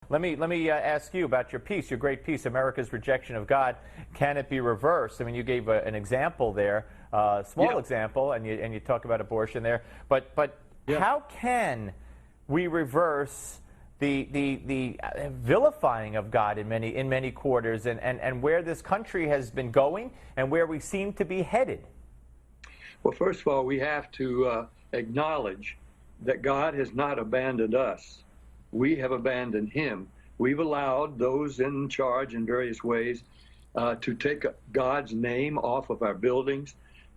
Let me ask you about your piece, your great piece, America's Rejection of God. Can it be reversed? I mean, you gave an example there, a small example, and you talk about abortion there. But how can we reverse the vilifying of God in many quarters, and where this country has been going and where we seem to be headed? Well, first of all, we have to acknowledge that God has not abandoned us. We have abandoned him. We've allowed those in charge in various ways to take God's name off of our buildings,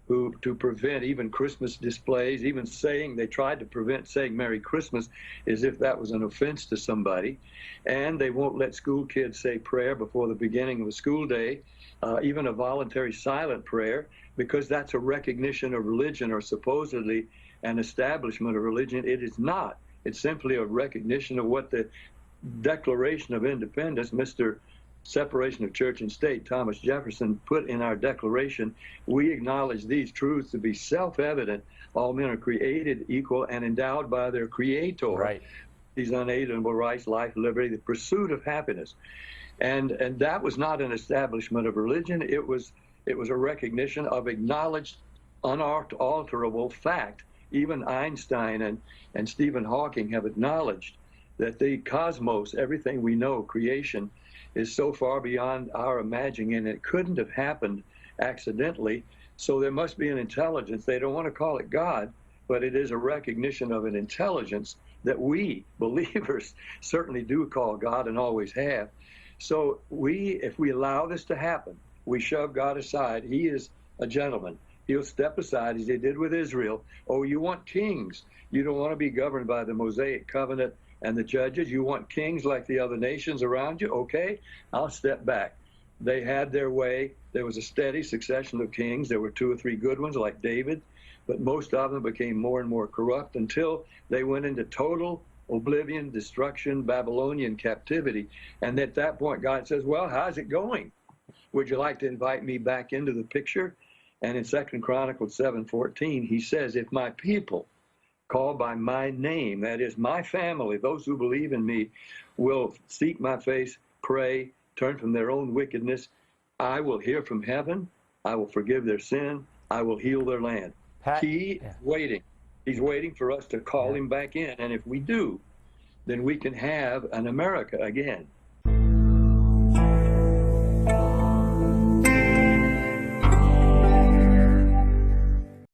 to prevent even Christmas displays, even they tried to prevent saying Merry Christmas as if that was an offense to somebody. And they won't let school kids say prayer before the beginning of a school day, even a voluntary silent prayer, because that's a recognition of religion, or supposedly an establishment of religion. It is not. It's simply a recognition of what the Declaration of Independence, Mr. Separation of Church and State, Thomas Jefferson, put in our Declaration. We acknowledge these truths to be self-evident. All men are created equal and endowed by their Creator. Right. These unalienable rights, life, liberty, the pursuit of happiness. And that was not an establishment of religion. It was a recognition of acknowledged, unalterable fact. Even Einstein and Stephen Hawking have acknowledged that the cosmos, everything we know, creation, is so far beyond our imagining, and it couldn't have happened accidentally. So there must be an intelligence. They don't want to call it God, but it is a recognition of an intelligence that we believers certainly do call God and always have. So if we allow this to happen, we shove God aside. He is a gentleman. He'll step aside, as he did with Israel. Oh, you want kings. You don't want to be governed by the Mosaic covenant and the judges. You want kings like the other nations around you? Okay, I'll step back. They had their way. There was a steady succession of kings. There were 2 or 3 good ones like David, but most of them became more and more corrupt until they went into total oblivion, destruction, Babylonian captivity. And at that point, God says, well, how's it going? Would you like to invite me back into the picture? And in 2 Chronicles 7:14, he says, if my people called by my name, that is my family, those who believe in me, will seek my face, pray, turn from their own wickedness, I will hear from heaven, I will forgive their sin, I will heal their land. He is waiting. He's waiting for us to call him back in. And if we do, then we can have an America again.